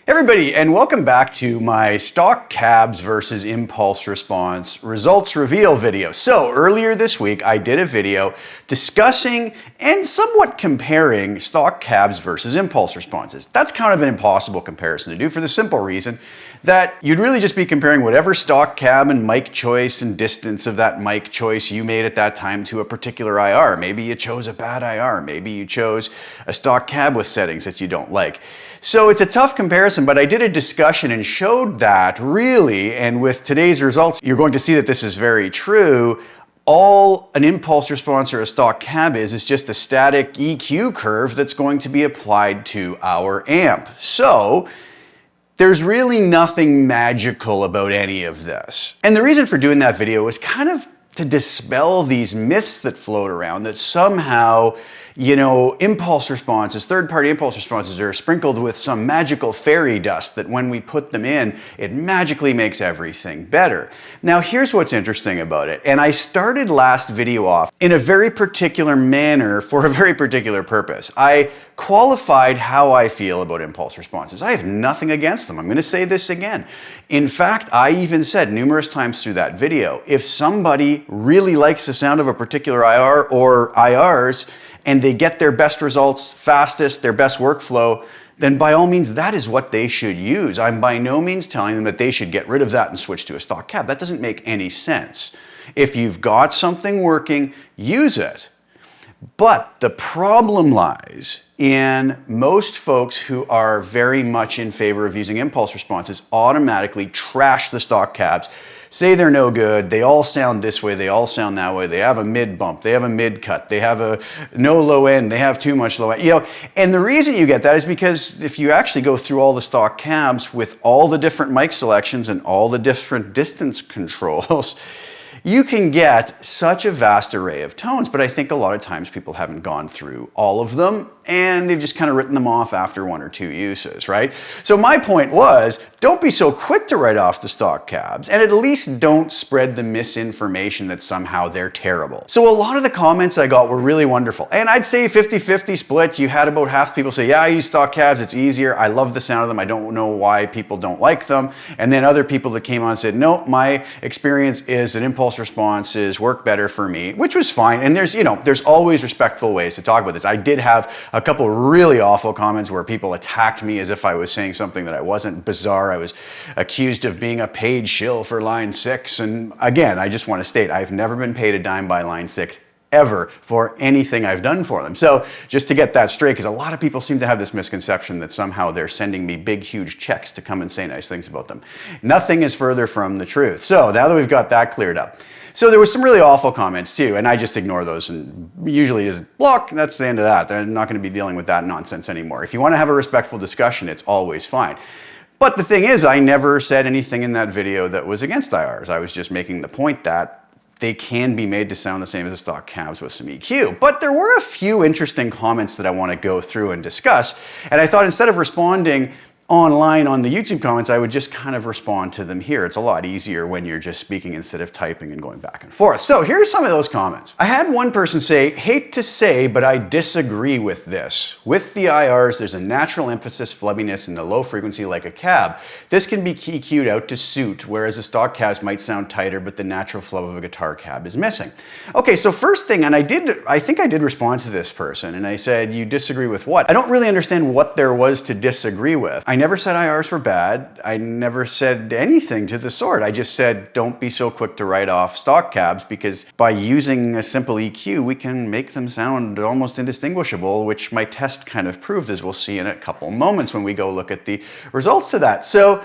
Everybody, and welcome back to my stock cabs versus impulse response results reveal video. So earlier this week, I did a video discussing and somewhat comparing stock cabs versus impulse responses. That's kind of an impossible comparison to do for the simple reason that you'd really just be comparing whatever stock cab and mic choice and distance of that mic choice you made at that time to a particular IR. Maybe you chose a bad IR. Maybe you chose a stock cab with settings that you don't like. So it's a tough comparison, but I did a discussion and showed that really, and with today's results, you're going to see that this is very true. All an impulse response or a stock cab is just a static EQ curve that's going to be applied to our amp. So there's really nothing magical about any of this. And the reason for doing that video was kind of to dispel these myths that float around that somehow, impulse responses, third-party impulse responses are sprinkled with some magical fairy dust that when we put them in, it magically makes everything better. Now, here's what's interesting about it. And I started last video off in a very particular manner for a very particular purpose. I qualified how I feel about impulse responses. I have nothing against them. I'm going to say this again. In fact, I even said numerous times through that video, if somebody really likes the sound of a particular IR or IRs, and they get their best results fastest, their best workflow, then by all means, that is what they should use. I'm by no means telling them that they should get rid of that and switch to a stock cab. That doesn't make any sense. If you've got something working, use it. But the problem lies in most folks who are very much in favor of using impulse responses automatically trash the stock cabs, say they're no good, they all sound this way, they all sound that way, they have a mid bump, they have a mid cut, they have a no low end, they have too much low end, and the reason you get that is because if you actually go through all the stock cabs with all the different mic selections and all the different distance controls, you can get such a vast array of tones, but I think a lot of times people haven't gone through all of them and they've just kind of written them off after one or two uses, right? So my point was, don't be so quick to write off the stock cabs and at least don't spread the misinformation that somehow they're terrible. So a lot of the comments I got were really wonderful. And I'd say 50-50 split. You had about half the people say, yeah, I use stock cabs, it's easier. I love the sound of them. I don't know why people don't like them. And then other people that came on and said, no, my experience is that impulse responses work better for me, which was fine. And there's always respectful ways to talk about this. I did have a couple really awful comments where people attacked me as if I was saying something that I wasn't. Bizarre. I was accused of being a paid shill for Line 6. And again, I just want to state, I've never been paid a dime by Line 6 ever for anything I've done for them. So just to get that straight, because a lot of people seem to have this misconception that somehow they're sending me big, huge checks to come and say nice things about them. Nothing is further from the truth. So now that we've got that cleared up. So there was some really awful comments too, and I just ignore those and usually just block, that's the end of that. They're not going to be dealing with that nonsense anymore. If you want to have a respectful discussion, it's always fine. But the thing is, I never said anything in that video that was against IRs. I was just making the point that they can be made to sound the same as the stock cabs with some EQ. But there were a few interesting comments that I want to go through and discuss. And I thought instead of responding online on the YouTube comments, I would just kind of respond to them here. It's a lot easier when you're just speaking instead of typing and going back and forth. So here's some of those comments. I had one person say, hate to say, but I disagree with this. With the IRs, there's a natural emphasis, flubbiness in the low frequency like a cab. This can be EQ'd out to suit, whereas the stock cabs might sound tighter, but the natural flow of a guitar cab is missing. Okay, so first thing, and I think I did respond to this person, and I said, you disagree with what? I don't really understand what there was to disagree with. I never said IRs were bad. I never said anything to the sort. I just said, don't be so quick to write off stock cabs because by using a simple EQ, we can make them sound almost indistinguishable, which my test kind of proved, as we'll see in a couple moments when we go look at the results to that. So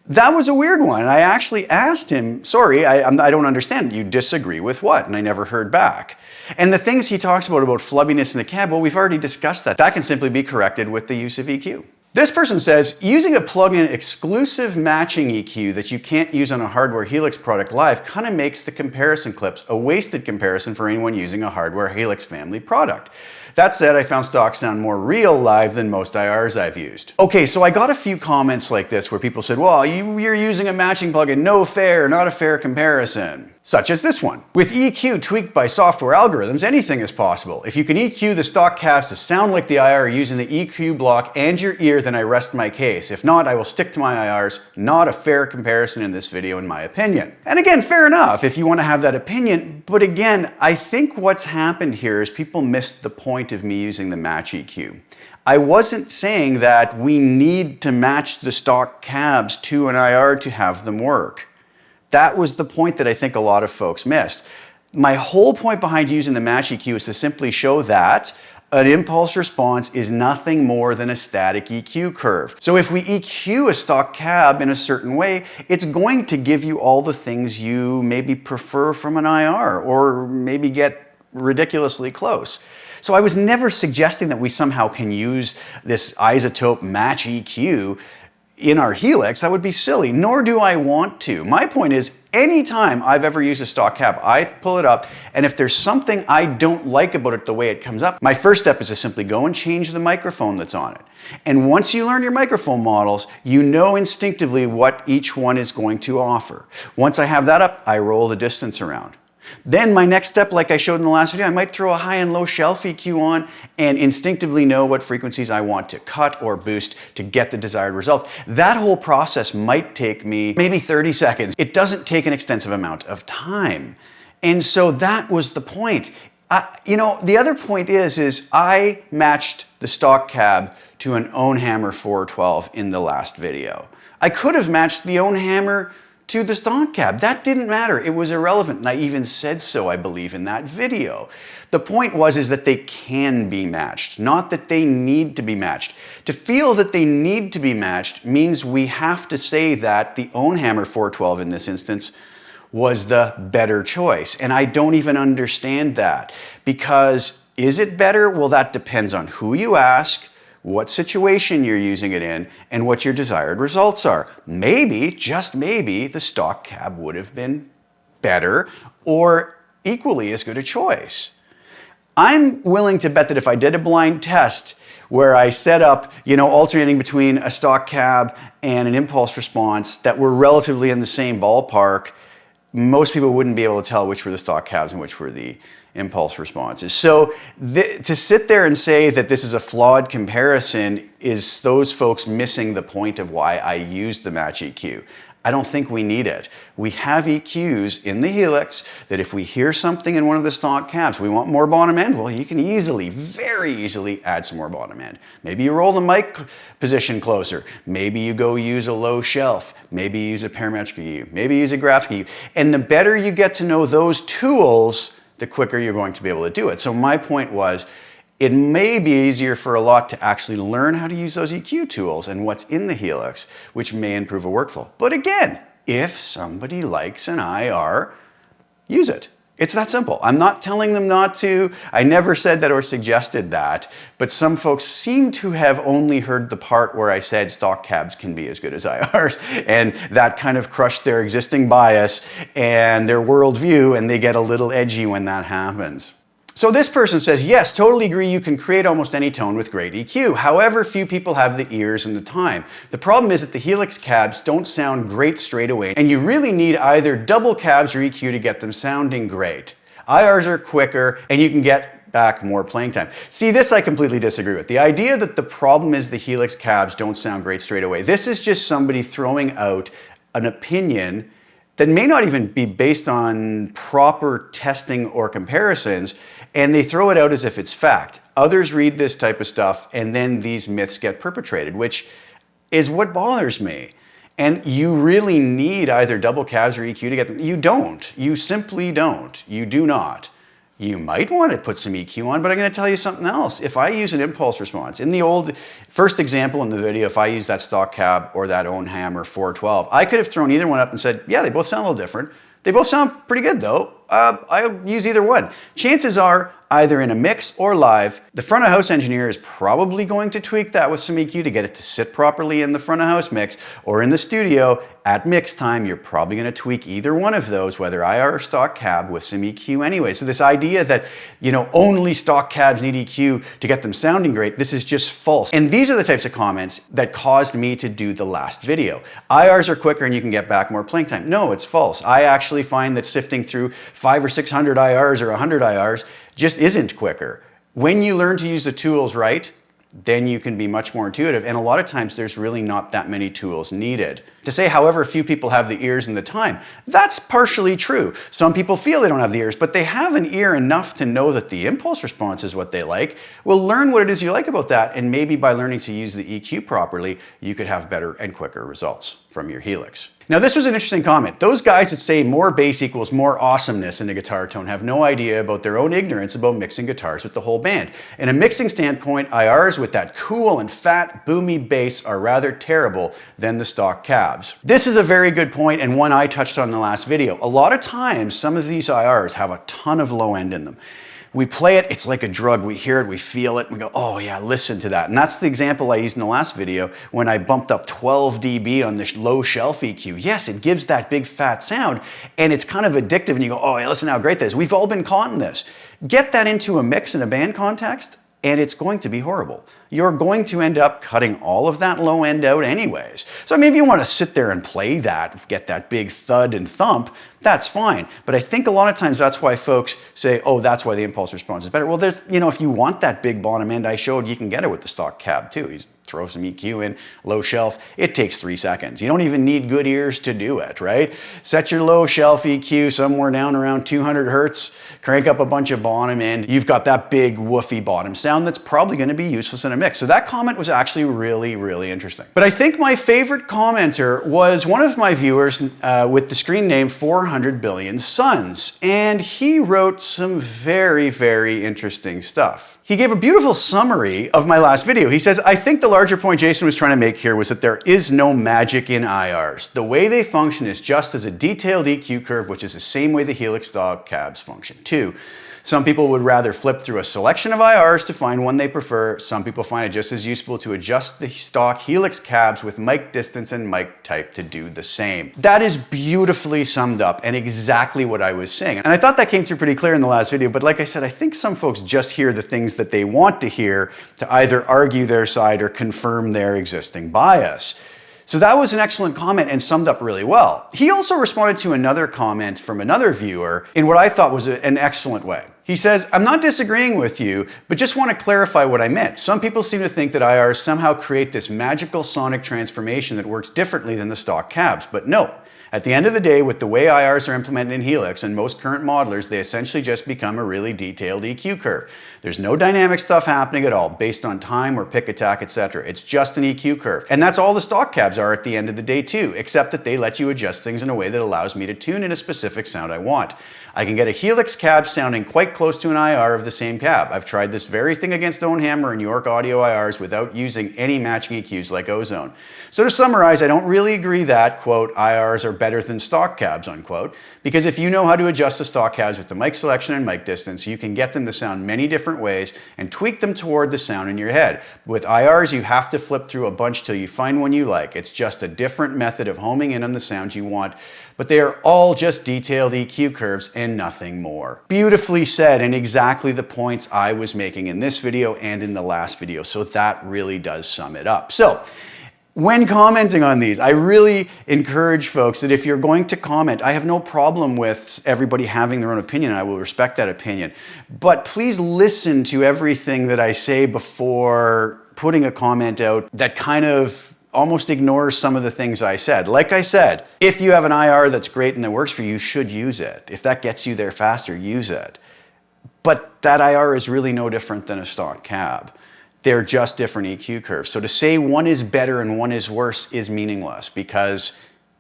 that was a weird one. I actually asked him, sorry, I don't understand. You disagree with what? And I never heard back. And the things he talks about flubbiness in the cab, well, we've already discussed that. That can simply be corrected with the use of EQ. This person says, using a plug-in exclusive matching EQ that you can't use on a hardware Helix product live kind of makes the comparison clips a wasted comparison for anyone using a hardware Helix family product. That said, I found stock sound more real live than most IRs I've used. Okay, so I got a few comments like this where people said, well, you're using a matching plugin, no fair, not a fair comparison. such as this one. With EQ tweaked by software algorithms, anything is possible. If you can EQ the stock cabs to sound like the IR using the EQ block and your ear, then I rest my case. If not, I will stick to my IRs. Not a fair comparison in this video, in my opinion. And again, fair enough if you want to have that opinion, but again, I think what's happened here is people missed the point of me using the match EQ. I wasn't saying that we need to match the stock cabs to an IR to have them work. That was the point that I think a lot of folks missed. My whole point behind using the match EQ is to simply show that an impulse response is nothing more than a static EQ curve. So if we EQ a stock cab in a certain way, it's going to give you all the things you maybe prefer from an IR or maybe get ridiculously close. So I was never suggesting that we somehow can use this isotope match EQ in our Helix. That would be silly, nor do I want to. My point is, anytime I've ever used a stock cab, I pull it up, and if there's something I don't like about it the way it comes up, my first step is to simply go and change the microphone that's on it. And once you learn your microphone models, you know instinctively what each one is going to offer. Once I have that up, I roll the distance around. Then my next step, like I showed in the last video, I might throw a high and low shelf EQ on and instinctively know what frequencies I want to cut or boost to get the desired result. That whole process might take me maybe 30 seconds. It doesn't take an extensive amount of time. And so that was the point. The other point is I matched the stock cab to an Ownhammer 412 in the last video. I could have matched the Ownhammer to the stock cab. That didn't matter. It was irrelevant, and I even said so, I believe, in that video. The point is that they can be matched, not that they need to be matched. To feel that they need to be matched means we have to say that the Ownhammer 412 in this instance was the better choice, and I don't even understand that, because is it better? Well, that depends on who you ask, what situation you're using it in, and what your desired results are. Maybe, just maybe, the stock cab would have been better or equally as good a choice. I'm willing to bet that if I did a blind test where I set up, alternating between a stock cab and an impulse response that were relatively in the same ballpark, most people wouldn't be able to tell which were the stock cabs and which were the impulse responses. So to sit there and say that this is a flawed comparison is those folks missing the point of why I used the match EQ. I don't think we need it. We have EQs in the Helix that if we hear something in one of the stock cabs, we want more bottom end, well, you can easily, very easily add some more bottom end. Maybe you roll the mic position closer. Maybe you go use a low shelf. Maybe you use a parametric EQ. Maybe you use a graphic EQ. And the better you get to know those tools, the quicker you're going to be able to do it. So my point was, it may be easier for a lot to actually learn how to use those EQ tools and what's in the Helix, which may improve a workflow. But again, if somebody likes an IR, use it. It's that simple. I'm not telling them not to. I never said that or suggested that, but some folks seem to have only heard the part where I said stock cabs can be as good as IRs, and that kind of crushed their existing bias and their worldview, and they get a little edgy when that happens. So this person says, yes, totally agree, you can create almost any tone with great EQ. However, few people have the ears and the time. The problem is that the Helix cabs don't sound great straight away, and you really need either double cabs or EQ to get them sounding great. IRs are quicker, and you can get back more playing time. See, this I completely disagree with. The idea that the problem is the Helix cabs don't sound great straight away. This is just somebody throwing out an opinion that may not even be based on proper testing or comparisons, and they throw it out as if it's fact. Others read this type of stuff, and then these myths get perpetrated, which is what bothers me. And you really need either double cabs or EQ to get them. You don't. You simply don't. You do not. You might want to put some EQ on, but I'm going to tell you something else. If I use an impulse response, in the old first example in the video, if I use that stock cab or that Ownhammer 412, I could have thrown either one up and said, yeah, they both sound a little different. They both sound pretty good though. I'll use either one. Chances are either in a mix or live, the front of house engineer is probably going to tweak that with some EQ to get it to sit properly in the front of house mix, or in the studio at mix time, you're probably going to tweak either one of those, whether IR or stock cab, with some EQ anyway. So this idea that, only stock cabs need EQ to get them sounding great, this is just false. And these are the types of comments that caused me to do the last video. IRs are quicker and you can get back more playing time. No, it's false. I actually find that sifting through 500 or 600 IRs or 100 IRs just isn't quicker. When you learn to use the tools right, then you can be much more intuitive. And a lot of times there's really not that many tools needed. To say, however, few people have the ears and the time, that's partially true. Some people feel they don't have the ears, but they have an ear enough to know that the impulse response is what they like. Well, learn what it is you like about that, and maybe by learning to use the EQ properly, you could have better and quicker results from your Helix. Now, this was an interesting comment. Those guys that say more bass equals more awesomeness in a guitar tone have no idea about their own ignorance about mixing guitars with the whole band. In a mixing standpoint, IRs with that cool and fat, boomy bass are rather terrible than the stock cabs. This is a very good point, and one I touched on in the last video. A lot of times, some of these IRs have a ton of low end in them. We play it, it's like a drug. We hear it, we feel it, and we go, oh yeah, listen to that. And that's the example I used in the last video when I bumped up 12 dB on the low shelf EQ. Yes, it gives that big fat sound, and it's kind of addictive, and you go, oh yeah, listen how great that is. We've all been caught in this. Get that into a mix in a band context, and it's going to be horrible. You're going to end up cutting all of that low end out anyways. So maybe you want to sit there and play that, get that big thud and thump, that's fine. But I think a lot of times that's why folks say, oh, that's why the impulse response is better. Well, there's, if you want that big bottom end I showed, you can get it with the stock cab too. You throw some EQ in, low shelf, it takes 3 seconds. You don't even need good ears to do it, right? Set your low shelf EQ somewhere down around 200 hertz, crank up a bunch of bottom end, you've got that big woofy bottom sound that's probably going to be useless in a mix. So that comment was actually really, really interesting. But I think my favorite commenter was one of my viewers with the screen name 400 Billion Suns, and he wrote some very, very interesting stuff. He gave a beautiful summary of my last video. He says, I think the larger point Jason was trying to make here was that there is no magic in IRs. The way they function is just as a detailed EQ curve, which is the same way the Helix Stock Cabs function too. Some people would rather flip through a selection of IRs to find one they prefer. Some people find it just as useful to adjust the stock Helix cabs with mic distance and mic type to do the same. That is beautifully summed up and exactly what I was saying. And I thought that came through pretty clear in the last video, but like I said, I think some folks just hear the things that they want to hear to either argue their side or confirm their existing bias. So that was an excellent comment and summed up really well. He also responded to another comment from another viewer in what I thought was an excellent way. He says, I'm not disagreeing with you, but just want to clarify what I meant. Some people seem to think that IRs somehow create this magical sonic transformation that works differently than the stock cabs, but no. At the end of the day, with the way IRs are implemented in Helix and most current modelers, they essentially just become a really detailed EQ curve. There's no dynamic stuff happening at all based on time or pick attack, etc. It's just an EQ curve. And that's all the stock cabs are at the end of the day too, except that they let you adjust things in a way that allows me to tune in a specific sound I want. I can get a Helix cab sounding quite close to an IR of the same cab. I've tried this very thing against Ownhammer and York Audio IRs without using any matching EQs like Ozone. So to summarize, I don't really agree that, quote, IRs are better than stock cabs, unquote, because if you know how to adjust the stock cabs with the mic selection and mic distance, you can get them to sound many different ways and tweak them toward the sound in your head. With IRs, you have to flip through a bunch till you find one you like. It's just a different method of homing in on the sounds you want, but they are all just detailed EQ curves and nothing more. Beautifully said, and exactly the points I was making in this video and in the last video, so that really does sum it up. So, when commenting on these, I really encourage folks that if you're going to comment, I have no problem with everybody having their own opinion, and I will respect that opinion, but please listen to everything that I say before putting a comment out that kind of almost ignores some of the things I said. Like I said, if you have an IR that's great and that works for you, you should use it. If that gets you there faster, use it. But that IR is really no different than a stock cab. They're just different EQ curves. So to say one is better and one is worse is meaningless because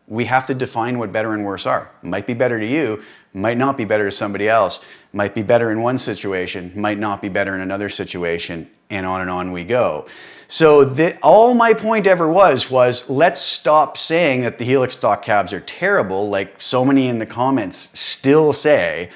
we have to define what better and worse are. Might be better to you, might not be better to somebody else, might be better in one situation, might not be better in another situation, and on we go. So all my point ever was let's stop saying that the Helix stock cabs are terrible, like so many in the comments still say,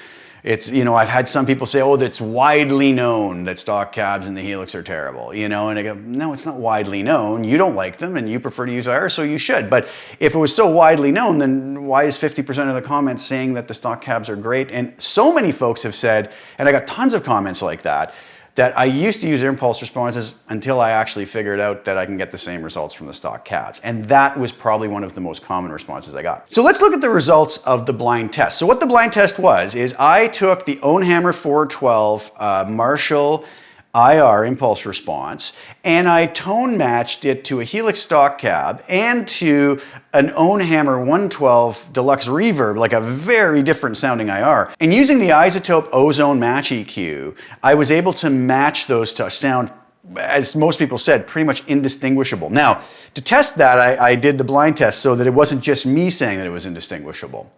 It's, you know, I've had some people say, oh, that's widely known that stock cabs and the Helix are terrible, you know, and I go, no, it's not widely known. You don't like them and you prefer to use IR, so you should. But if it was so widely known, then why is 50% of the comments saying that the stock cabs are great? And so many folks have said, and I got tons of comments like that, that I used to use impulse responses until I actually figured out that I can get the same results from the stock cabs. And that was probably one of the most common responses I got. So let's look at the results of the blind test. So what the blind test was, is I took the Ownhammer 412 Marshall IR impulse response, and I tone matched it to a Helix Stock Cab and to an Ownhammer 112 Deluxe Reverb, like a very different sounding IR. And using the isotope ozone match EQ, I was able to match those to sound, as most people said, pretty much indistinguishable. Now, to test that, I did the blind test so that it wasn't just me saying that it was indistinguishable.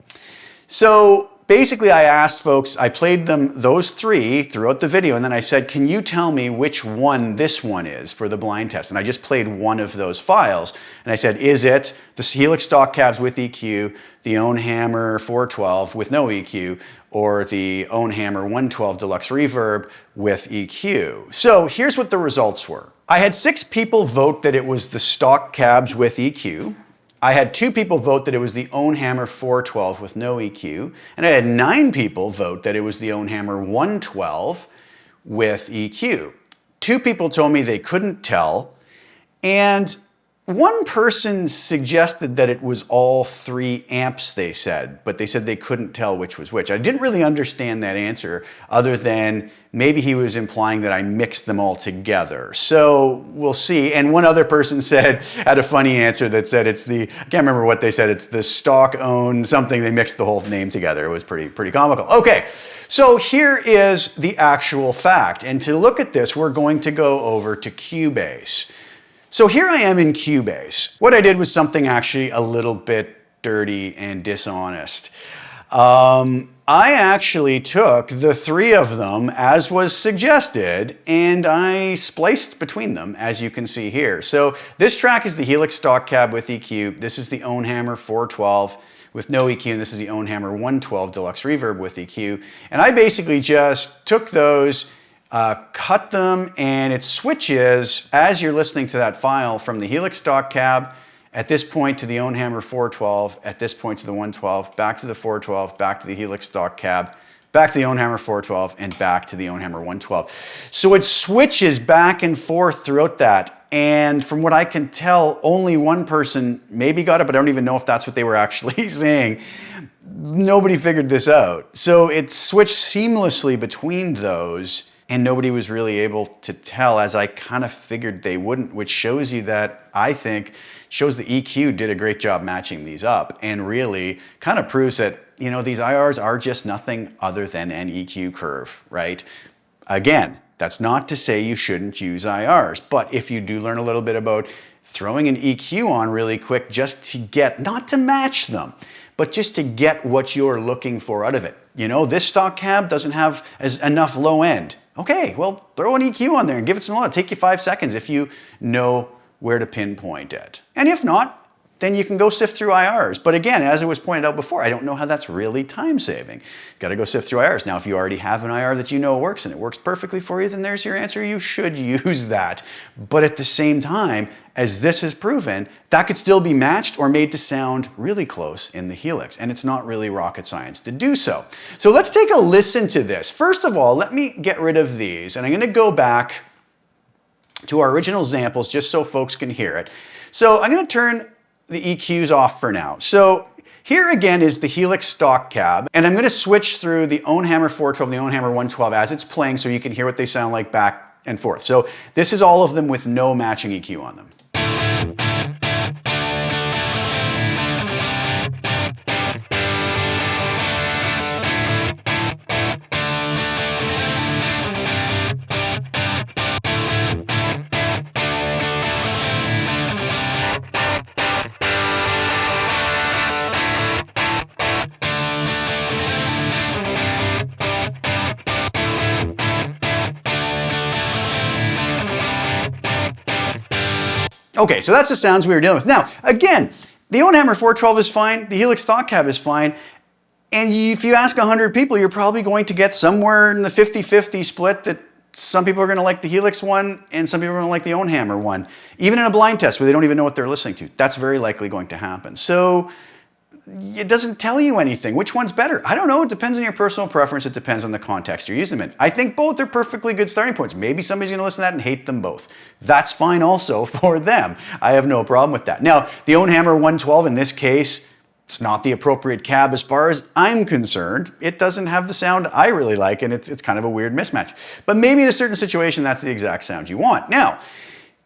So basically, I asked folks, I played them those three throughout the video, and then I said, can you tell me which one this one is for the blind test? And I just played one of those files, and I said, is it the Helix Stock Cabs with EQ, the Ownhammer 412 with no EQ, or the Ownhammer 112 Deluxe Reverb with EQ? So here's what the results were. I had 6 people vote that it was the Stock Cabs with EQ. I had 2 people vote that it was the Ownhammer 412 with no EQ, and I had 9 people vote that it was the Ownhammer 112 with EQ. 2 people told me they couldn't tell, and one person suggested that it was all 3 amps, they said, but they said they couldn't tell which was which. I didn't really understand that answer, other than maybe he was implying that I mixed them all together. So we'll see. And one other person had a funny answer that said it's the, I can't remember what they said, it's the stock owned something. They mixed the whole name together. It was pretty comical. Okay, so here is the actual fact. And to look at this, we're going to go over to Cubase. So here I am in Cubase. What I did was something actually a little bit dirty and dishonest. I actually took the 3 of them as was suggested, and I spliced between them, as you can see here. So this track is the Helix Stock Cab with EQ. This is the Ownhammer 412 with no EQ, and this is the Ownhammer 112 Deluxe Reverb with EQ. And I basically just took those, cut them, and it switches as you're listening to that file from the Helix Stock Cab at this point to the Ownhammer 412, at this point to the 112, back to the 412, back to the Helix Stock Cab, back to the Ownhammer 412, and back to the Ownhammer 112. So it switches back and forth throughout that. And from what I can tell, only one person maybe got it, but I don't even know if that's what they were actually saying. Nobody figured this out. So it switched seamlessly between those, and nobody was really able to tell, as I kind of figured they wouldn't, which shows you that, I think, shows the EQ did a great job matching these up, and really kind of proves that, you know, these IRs are just nothing other than an EQ curve, right? Again, that's not to say you shouldn't use IRs, but if you do learn a little bit about throwing an EQ on really quick just to get, not to match them, but just to get what you're looking for out of it. You know, this stock cab doesn't have enough low end. Okay, well, throw an EQ on there and give it some low. It'll take you 5 seconds if you know where to pinpoint it. And if not, then you can go sift through IRs. But again, as it was pointed out before, I don't know how that's really time saving. Got to go sift through IRs. Now, if you already have an IR that you know works and it works perfectly for you, then there's your answer. You should use that. But at the same time, as this has proven, that could still be matched or made to sound really close in the Helix. And it's not really rocket science to do so. So let's take a listen to this. First of all, let me get rid of these. And I'm going to go back to our original examples just so folks can hear it. So I'm going to turn the EQs off for now. So here again is the Helix Stock Cab, and I'm going to switch through the Ownhammer 412 and the Ownhammer 112 as it's playing so you can hear what they sound like back and forth. So this is all of them with no matching EQ on them. Okay, so that's the sounds we were dealing with. Now, again, the Ownhammer 412 is fine, the Helix Stock Cab is fine, And if you ask 100 people, you're probably going to get somewhere in the 50-50 split that some people are going to like the Helix one and some people are going to like the Own Hammer one. Even in a blind test where they don't even know what they're listening to, that's very likely going to happen. So it doesn't tell you anything. Which one's better? I don't know. It depends on your personal preference. It depends on the context you're using them in. I think both are perfectly good starting points. Maybe somebody's going to listen to that and hate them both. That's fine also for them. I have no problem with that. Now, the Own Hammer 112 in this case, it's not the appropriate cab as far as I'm concerned. It doesn't have the sound I really like, and it's kind of a weird mismatch. But maybe in a certain situation, that's the exact sound you want. Now,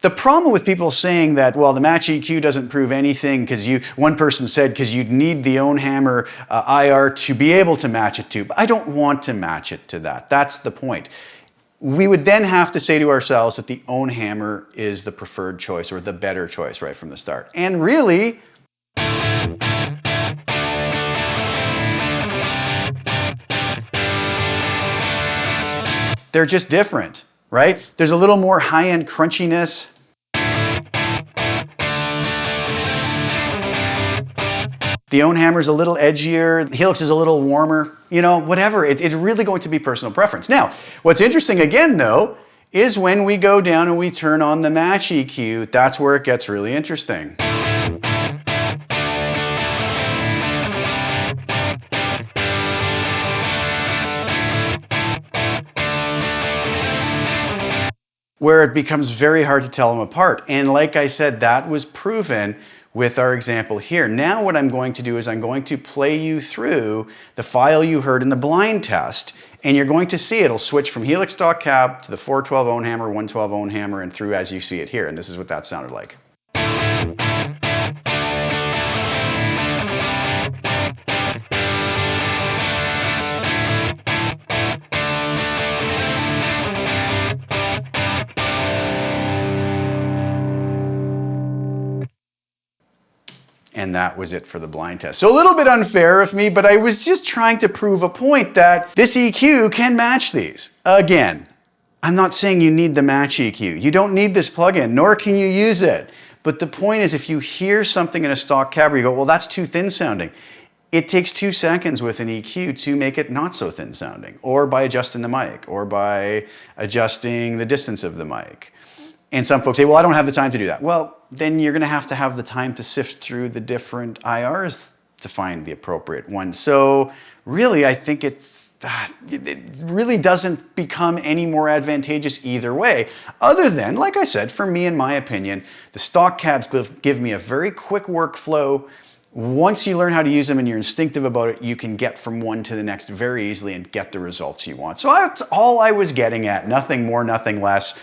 the problem with people saying that, well, the match EQ doesn't prove anything because one person said because you'd need the Own Hammer IR to be able to match it to, but I don't want to match it to that. That's the point. We would then have to say to ourselves that the Own Hammer is the preferred choice or the better choice right from the start. And really, they're just different, right? There's a little more high-end crunchiness. The Own Hammer's a little edgier. The Helix is a little warmer. You know, whatever. It's really going to be personal preference. Now, what's interesting again, though, is when we go down and we turn on the match EQ, that's where it gets really interesting. Where it becomes very hard to tell them apart. And like I said, that was proven with our example here. Now what I'm going to do is I'm going to play you through the file you heard in the blind test, and you're going to see it'll switch from Helix Stock Cab to the 412 Own Hammer, 112 Own Hammer, and through as you see it here. And this is what that sounded like. And that was it for the blind test. So a little bit unfair of me, but I was just trying to prove a point that this EQ can match these. Again, I'm not saying you need the match EQ. You don't need this plugin, nor can you use it. But the point is, if you hear something in a stock cab where you go, well, that's too thin sounding, it takes 2 seconds with an EQ to make it not so thin sounding, or by adjusting the mic, or by adjusting the distance of the mic. And some folks say, well, I don't have the time to do that. Well, then you're going to have the time to sift through the different IRs to find the appropriate one. So really, I think it really doesn't become any more advantageous either way, other than, like I said, for me, in my opinion, the stock cabs give me a very quick workflow. Once you learn how to use them and you're instinctive about it, you can get from one to the next very easily and get the results you want. So that's all I was getting at, nothing more, nothing less.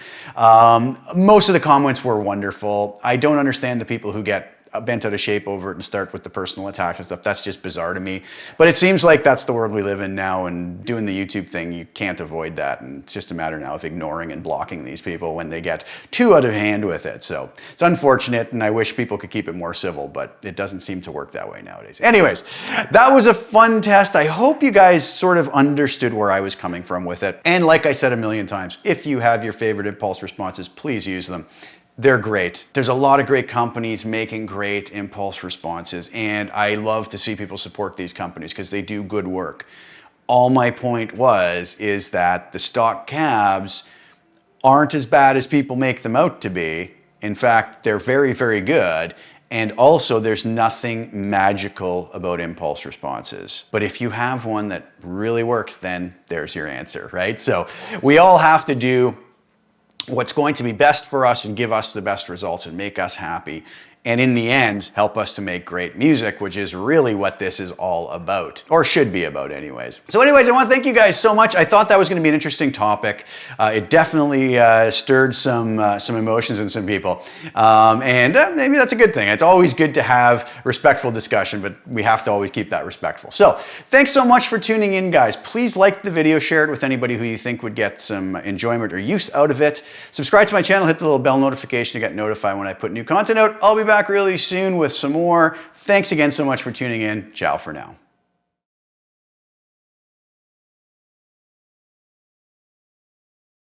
Most of the comments were wonderful. I don't understand the people who get bent out of shape over it and start with the personal attacks and stuff. That's just bizarre to me. But it seems like that's the world we live in now, and doing the YouTube thing, you can't avoid that. And it's just a matter now of ignoring and blocking these people when they get too out of hand with it. So it's unfortunate, and I wish people could keep it more civil, but it doesn't seem to work that way nowadays. Anyways, that was a fun test. I hope you guys sort of understood where I was coming from with it. And like I said a million times, if you have your favorite impulse responses, please use them. They're great. There's a lot of great companies making great impulse responses, and I love to see people support these companies because they do good work. All my point is that the stock cabs aren't as bad as people make them out to be. In fact, they're very, very good. And also, there's nothing magical about impulse responses. But if you have one that really works, then there's your answer, right? So we all have to do what's going to be best for us and give us the best results and make us happy. And in the end, help us to make great music, which is really what this is all about, or should be about anyways. So anyways, I want to thank you guys so much. I thought that was going to be an interesting topic. It definitely stirred some emotions in some people. And maybe that's a good thing. It's always good to have respectful discussion, but we have to always keep that respectful. So thanks so much for tuning in, guys. Please like the video, share it with anybody who you think would get some enjoyment or use out of it. Subscribe to my channel, hit the little bell notification to get notified when I put new content out. I'll be back really soon with some more. Thanks again so much for tuning in. Ciao for now.